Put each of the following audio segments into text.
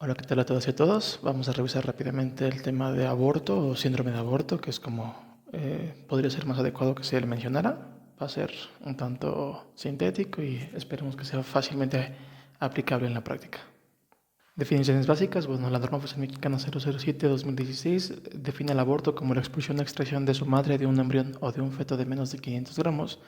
Hola, ¿qué tal a todas y a todos? Vamos a revisar rápidamente el tema de aborto o síndrome de aborto, que es como podría ser más adecuado que se le mencionara. Va a ser un tanto sintético y esperemos que sea fácilmente aplicable en la práctica. Definiciones básicas. Bueno, la norma oficial mexicana 007-2016 define el aborto como la expulsión o extracción de su madre de un embrión o de un feto de menos de 500 gramos,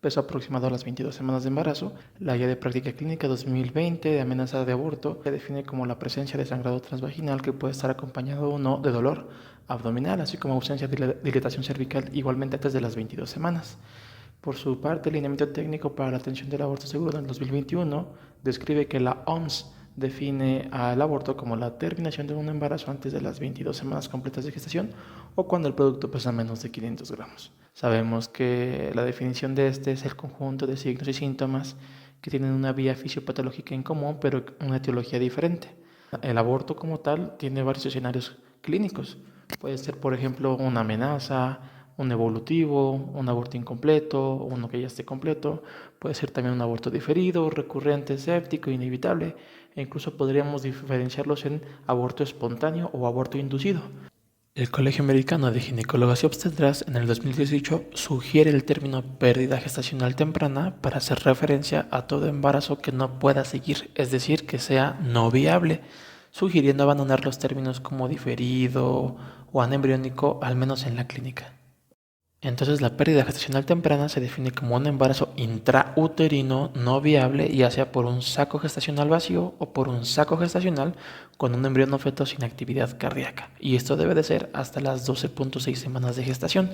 peso aproximado a las 22 semanas de embarazo. La Guía de Práctica Clínica 2020 de amenaza de aborto se define como la presencia de sangrado transvaginal que puede estar acompañado o no de dolor abdominal, así como ausencia de dilatación cervical igualmente antes de las 22 semanas. Por su parte, el Lineamiento Técnico para la Atención del Aborto Seguro en 2021 describe que la OMS define al aborto como la terminación de un embarazo antes de las 22 semanas completas de gestación o cuando el producto pesa menos de 500 gramos. Sabemos que la definición de este es el conjunto de signos y síntomas que tienen una vía fisiopatológica en común, pero una etiología diferente. El aborto como tal tiene varios escenarios clínicos. Puede ser, por ejemplo, una amenaza, un evolutivo, un aborto incompleto, uno que ya esté completo. Puede ser también un aborto diferido, recurrente, séptico, inevitable. E incluso podríamos diferenciarlos en aborto espontáneo o aborto inducido. El Colegio Americano de Ginecólogos y Obstetras en el 2018 sugiere el término pérdida gestacional temprana para hacer referencia a todo embarazo que no pueda seguir, es decir, que sea no viable, sugiriendo abandonar los términos como diferido o anembriónico, al menos en la clínica. Entonces, la pérdida gestacional temprana se define como un embarazo intrauterino no viable, ya sea por un saco gestacional vacío o por un saco gestacional con un embrión o feto sin actividad cardíaca. Y esto debe de ser hasta las 12.6 semanas de gestación.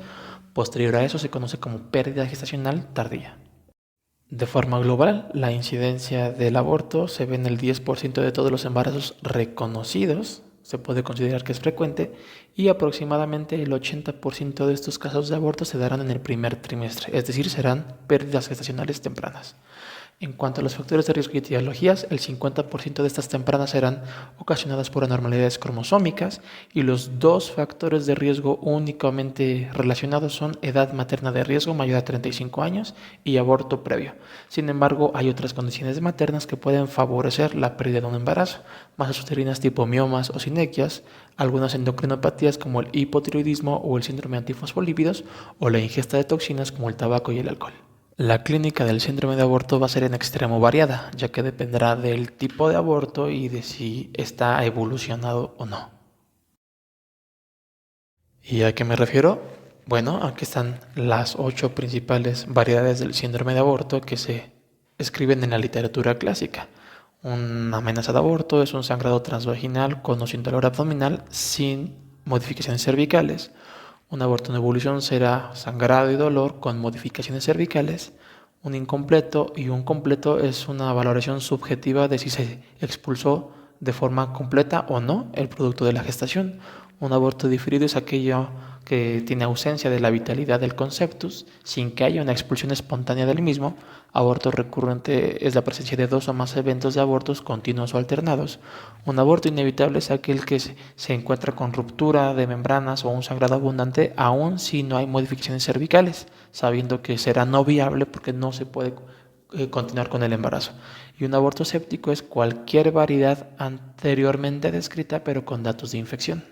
Posterior a eso se conoce como pérdida gestacional tardía. De forma global, la incidencia del aborto se ve en el 10% de todos los embarazos reconocidos, se puede considerar que es frecuente, y aproximadamente el 80% de estos casos de aborto se darán en el primer trimestre, es decir, serán pérdidas gestacionales tempranas. En cuanto a los factores de riesgo y etiologías, el 50% de estas tempranas serán ocasionadas por anormalidades cromosómicas y los dos factores de riesgo únicamente relacionados son edad materna de riesgo mayor a 35 años y aborto previo. Sin embargo, hay otras condiciones maternas que pueden favorecer la pérdida de un embarazo, masas uterinas tipo miomas o sinequias, algunas endocrinopatías como el hipotiroidismo o el síndrome antifosfolípidos o la ingesta de toxinas como el tabaco y el alcohol. La clínica del síndrome de aborto va a ser en extremo variada, ya que dependerá del tipo de aborto y de si está evolucionado o no. ¿Y a qué me refiero? Bueno, aquí están las 8 principales variedades del síndrome de aborto que se escriben en la literatura clásica. Una amenaza de aborto es un sangrado transvaginal con o sin dolor abdominal sin modificaciones cervicales. Un aborto en evolución será sangrado y dolor con modificaciones cervicales. Un incompleto y un completo es una valoración subjetiva de si se expulsó de forma completa o no el producto de la gestación. Un aborto diferido es aquello que tiene ausencia de la vitalidad del conceptus sin que haya una expulsión espontánea del mismo. Aborto recurrente es la presencia de dos o más eventos de abortos continuos o alternados. Un aborto inevitable es aquel que se encuentra con ruptura de membranas o un sangrado abundante aun si no hay modificaciones cervicales, sabiendo que será no viable porque no se puede continuar con el embarazo. Y un aborto séptico es cualquier variedad anteriormente descrita pero con datos de infección.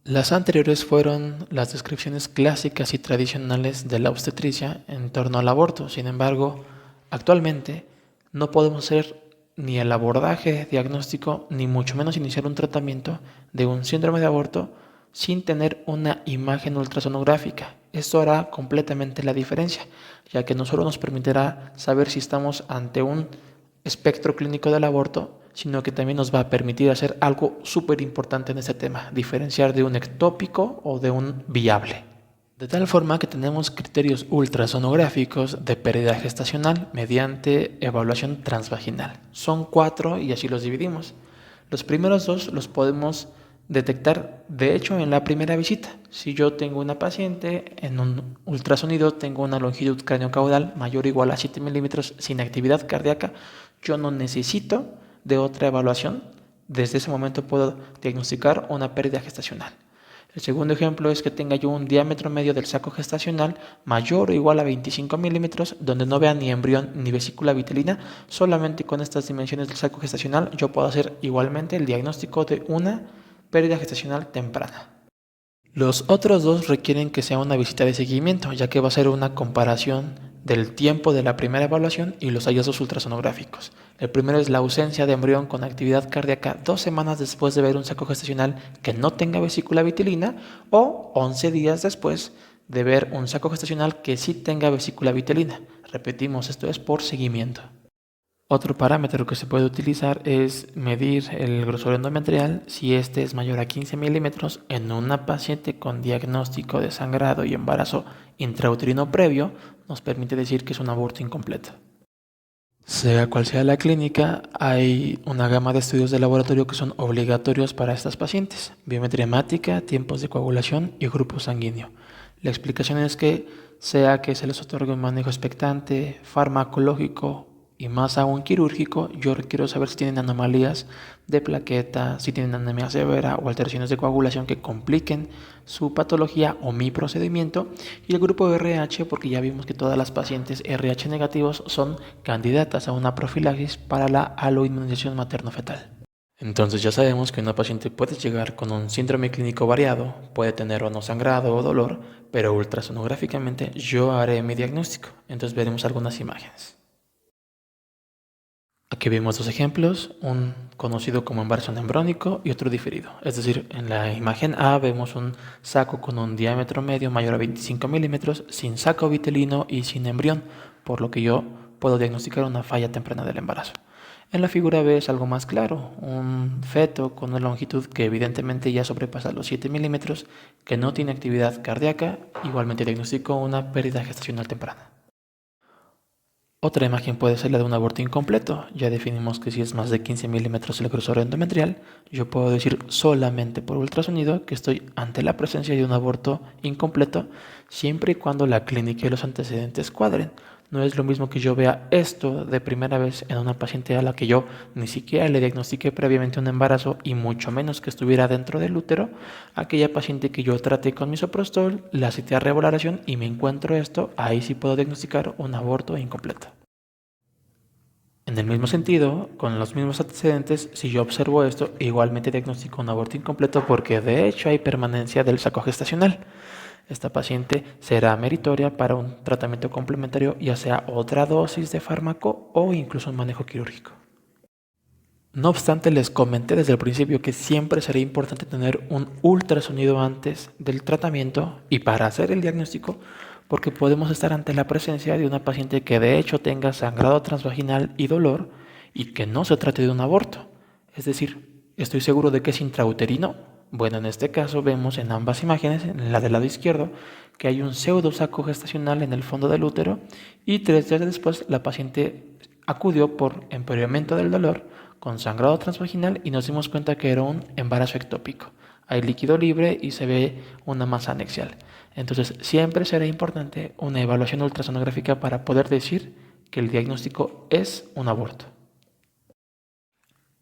Las anteriores fueron las descripciones clásicas y tradicionales de la obstetricia en torno al aborto. Sin embargo, actualmente no podemos hacer ni el abordaje diagnóstico, ni mucho menos iniciar un tratamiento de un síndrome de aborto sin tener una imagen ultrasonográfica. Esto hará completamente la diferencia, ya que no solo nos permitirá saber si estamos ante un espectro clínico del aborto, sino que también nos va a permitir hacer algo súper importante en este tema, diferenciar de un ectópico o de un viable. De tal forma que tenemos criterios ultrasonográficos de pérdida gestacional mediante evaluación transvaginal. Son 4 y así los dividimos. Los primeros 2 los podemos detectar, de hecho, en la primera visita. Si yo tengo una paciente, en un ultrasonido tengo una longitud craneocaudal mayor o igual a 7 milímetros sin actividad cardíaca, yo no necesito de otra evaluación. Desde ese momento puedo diagnosticar una pérdida gestacional. El segundo ejemplo es que tenga yo un diámetro medio del saco gestacional mayor o igual a 25 milímetros, donde no vea ni embrión ni vesícula vitelina. Solamente con estas dimensiones del saco gestacional yo puedo hacer igualmente el diagnóstico de una pérdida gestacional temprana. Los otros dos requieren que sea una visita de seguimiento, ya que va a ser una comparación del tiempo de la primera evaluación y los hallazgos ultrasonográficos. El primero es la ausencia de embrión con actividad cardíaca 2 semanas después de ver un saco gestacional que no tenga vesícula vitelina o 11 días después de ver un saco gestacional que sí tenga vesícula vitelina. Repetimos, esto es por seguimiento. Otro parámetro que se puede utilizar es medir el grosor endometrial si este es mayor a 15 milímetros en una paciente con diagnóstico de sangrado y embarazo intrauterino previo. Nos permite decir que es un aborto incompleto. Sea cual sea la clínica, hay una gama de estudios de laboratorio que son obligatorios para estas pacientes: biometría hemática, tiempos de coagulación y grupo sanguíneo. La explicación es que sea que se les otorgue un manejo expectante, farmacológico y más aún quirúrgico, yo quiero saber si tienen anomalías de plaqueta, si tienen anemia severa o alteraciones de coagulación que compliquen su patología o mi procedimiento. Y el grupo RH, porque ya vimos que todas las pacientes RH negativos son candidatas a una profilaxis para la aloinmunización materno-fetal. Entonces ya sabemos que una paciente puede llegar con un síndrome clínico variado, puede tener o no sangrado o dolor, pero ultrasonográficamente yo haré mi diagnóstico. Entonces veremos algunas imágenes. Aquí vemos dos ejemplos, un conocido como embarazo embriónico y otro diferido. Es decir, en la imagen A vemos un saco con un diámetro medio mayor a 25 milímetros, sin saco vitelino y sin embrión, por lo que yo puedo diagnosticar una falla temprana del embarazo. En la figura B es algo más claro, un feto con una longitud que evidentemente ya sobrepasa los 7 milímetros, que no tiene actividad cardíaca, igualmente diagnostico una pérdida gestacional temprana. Otra imagen puede ser la de un aborto incompleto. Ya definimos que si es más de 15 milímetros el grosor endometrial, yo puedo decir solamente por ultrasonido que estoy ante la presencia de un aborto incompleto, siempre y cuando la clínica y los antecedentes cuadren. No es lo mismo que yo vea esto de primera vez en una paciente a la que yo ni siquiera le diagnostiqué previamente un embarazo y mucho menos que estuviera dentro del útero, aquella paciente que yo traté con misoprostol, la cité a revaloración y me encuentro esto, ahí sí puedo diagnosticar un aborto incompleto. En el mismo sentido, con los mismos antecedentes, si yo observo esto, igualmente diagnostico un aborto incompleto porque de hecho hay permanencia del saco gestacional. Esta paciente será meritoria para un tratamiento complementario, ya sea otra dosis de fármaco o incluso un manejo quirúrgico. No obstante, les comenté desde el principio que siempre será importante tener un ultrasonido antes del tratamiento y para hacer el diagnóstico, porque podemos estar ante la presencia de una paciente que de hecho tenga sangrado transvaginal y dolor y que no se trate de un aborto. Es decir, ¿estoy seguro de que es intrauterino? Bueno, en este caso vemos en ambas imágenes, en la del lado izquierdo, que hay un pseudo saco gestacional en el fondo del útero y 3 días después la paciente acudió por empeoramiento del dolor con sangrado transvaginal y nos dimos cuenta que era un embarazo ectópico. Hay líquido libre y se ve una masa anexial. Entonces siempre será importante una evaluación ultrasonográfica para poder decir que el diagnóstico es un aborto.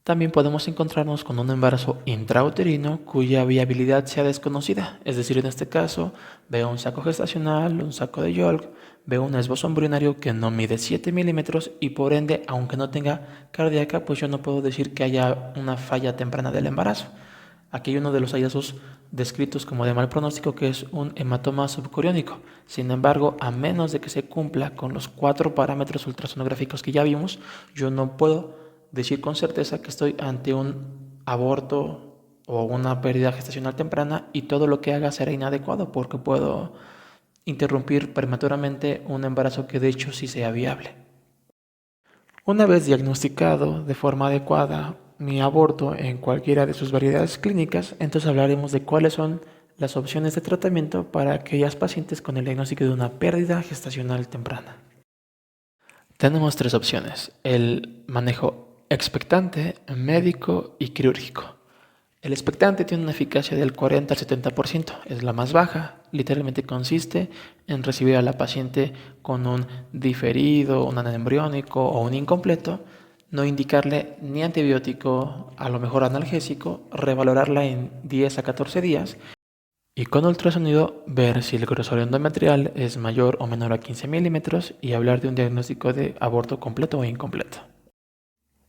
También podemos encontrarnos con un embarazo intrauterino cuya viabilidad sea desconocida. Es decir, en este caso, veo un saco gestacional, un saco de Yolk, veo un esbozo embrionario que no mide 7 milímetros y por ende, aunque no tenga cardíaca, pues yo no puedo decir que haya una falla temprana del embarazo. Aquí hay uno de los hallazgos descritos como de mal pronóstico, que es un hematoma subcoriónico. Sin embargo, a menos de que se cumpla con los 4 parámetros ultrasonográficos que ya vimos, yo no puedo decir con certeza que estoy ante un aborto o una pérdida gestacional temprana y todo lo que haga será inadecuado porque puedo interrumpir prematuramente un embarazo que de hecho sí sea viable. Una vez diagnosticado de forma adecuada mi aborto en cualquiera de sus variedades clínicas, entonces hablaremos de cuáles son las opciones de tratamiento para aquellas pacientes con el diagnóstico de una pérdida gestacional temprana. Tenemos 3 opciones: el manejo expectante, médico y quirúrgico. El expectante tiene una eficacia del 40 al 70%, es la más baja. Literalmente consiste en recibir a la paciente con un diferido, un anembriónico o un incompleto, no indicarle ni antibiótico, a lo mejor analgésico, revalorarla en 10 a 14 días Y con ultrasonido ver si el grosor endometrial es mayor o menor a 15 milímetros y hablar de un diagnóstico de aborto completo o incompleto.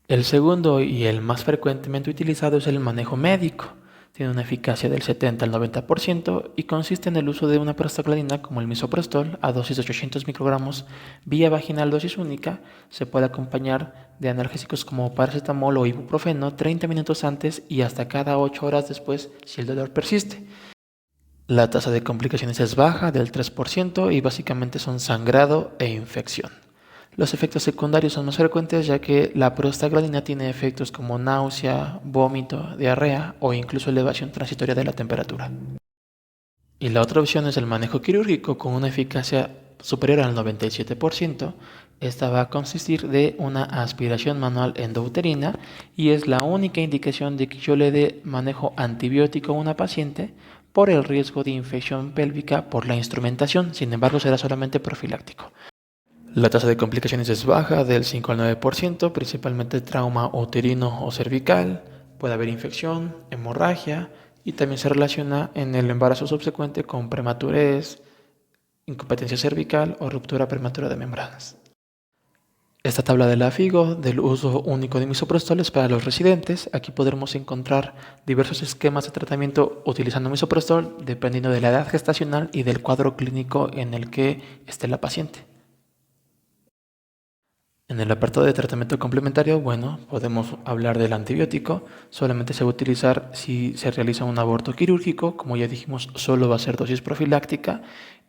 El segundo y el más frecuentemente utilizado es el manejo médico. Tiene una eficacia del 70 al 90% y consiste en el uso de una prostaglandina como el misoprostol a dosis de 800 microgramos vía vaginal dosis única. Se puede acompañar de analgésicos como paracetamol o ibuprofeno 30 minutos antes y hasta cada 8 horas después si el dolor persiste. La tasa de complicaciones es baja, del 3%, y básicamente son sangrado e infección. Los efectos secundarios son más frecuentes ya que la prostaglandina tiene efectos como náusea, vómito, diarrea o incluso elevación transitoria de la temperatura. Y la otra opción es el manejo quirúrgico con una eficacia superior al 97%. Esta va a consistir de una aspiración manual endouterina y es la única indicación de que yo le dé manejo antibiótico a una paciente por el riesgo de infección pélvica por la instrumentación. Sin embargo, será solamente profiláctico. La tasa de complicaciones es baja, del 5 al 9%, principalmente trauma uterino o cervical. Puede haber infección, hemorragia y también se relaciona en el embarazo subsecuente con prematurez, incompetencia cervical o ruptura prematura de membranas. Esta tabla de la FIGO del uso único de misoprostol es para los residentes. Aquí podremos encontrar diversos esquemas de tratamiento utilizando misoprostol dependiendo de la edad gestacional y del cuadro clínico en el que esté la paciente. En el apartado de tratamiento complementario, bueno, podemos hablar del antibiótico. Solamente se va a utilizar si se realiza un aborto quirúrgico. Como ya dijimos, solo va a ser dosis profiláctica.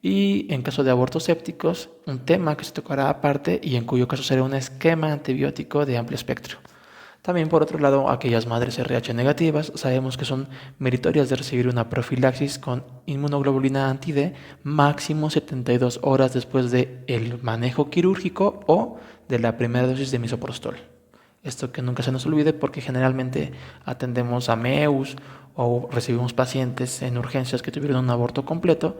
Y en caso de abortos sépticos, un tema que se tocará aparte y en cuyo caso será un esquema antibiótico de amplio espectro. También, por otro lado, aquellas madres RH negativas sabemos que son meritorias de recibir una profilaxis con inmunoglobulina anti-D máximo 72 horas después del manejo quirúrgico o de la primera dosis de misoprostol. Esto que nunca se nos olvide porque generalmente atendemos a MEUs o recibimos pacientes en urgencias que tuvieron un aborto completo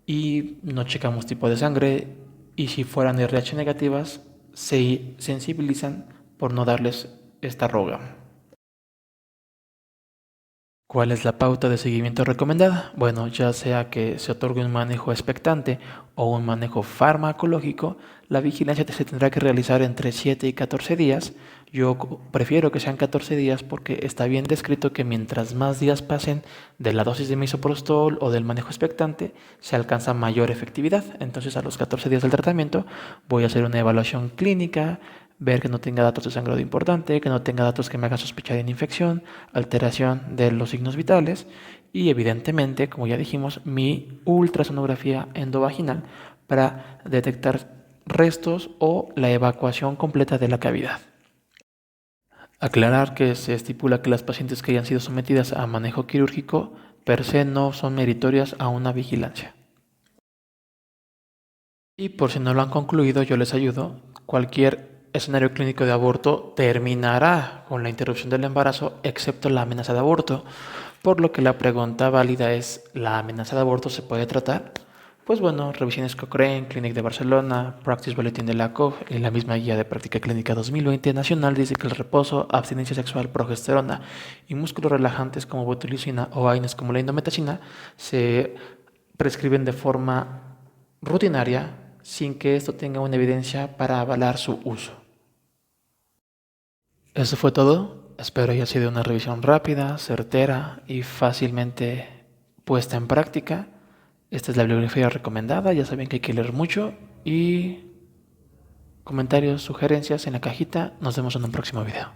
y no checamos tipo de sangre y si fueran RH negativas se sensibilizan por no darles esta roga. ¿Cuál es la pauta de seguimiento recomendada? Bueno, ya sea que se otorgue un manejo expectante o un manejo farmacológico, la vigilancia se tendrá que realizar entre 7 y 14 días. Yo prefiero que sean 14 días porque está bien descrito que mientras más días pasen de la dosis de misoprostol o del manejo expectante, se alcanza mayor efectividad. Entonces, a los 14 días del tratamiento voy a hacer una evaluación clínica, ver que no tenga datos de sangrado importante, que no tenga datos que me hagan sospechar de infección, alteración de los signos vitales y evidentemente, como ya dijimos, mi ultrasonografía endovaginal para detectar restos o la evacuación completa de la cavidad. Aclarar que se estipula que las pacientes que hayan sido sometidas a manejo quirúrgico per se no son meritorias a una vigilancia. Y por si no lo han concluido, yo les ayudo. Cualquier escenario clínico de aborto terminará con la interrupción del embarazo, excepto la amenaza de aborto. Por lo que la pregunta válida es, ¿la amenaza de aborto se puede tratar? Pues bueno, revisiones Cochrane, Clinic de Barcelona, Practice Bulletin de la COG y la misma Guía de Práctica Clínica 2020 nacional dice que el reposo, abstinencia sexual, progesterona y músculos relajantes como botulisina o AINES como la indometacina se prescriben de forma rutinaria sin que esto tenga una evidencia para avalar su uso. Eso fue todo. Espero haya sido una revisión rápida, certera y fácilmente puesta en práctica. Esta es la bibliografía recomendada. Ya saben que hay que leer mucho y comentarios, sugerencias en la cajita. Nos vemos en un próximo video.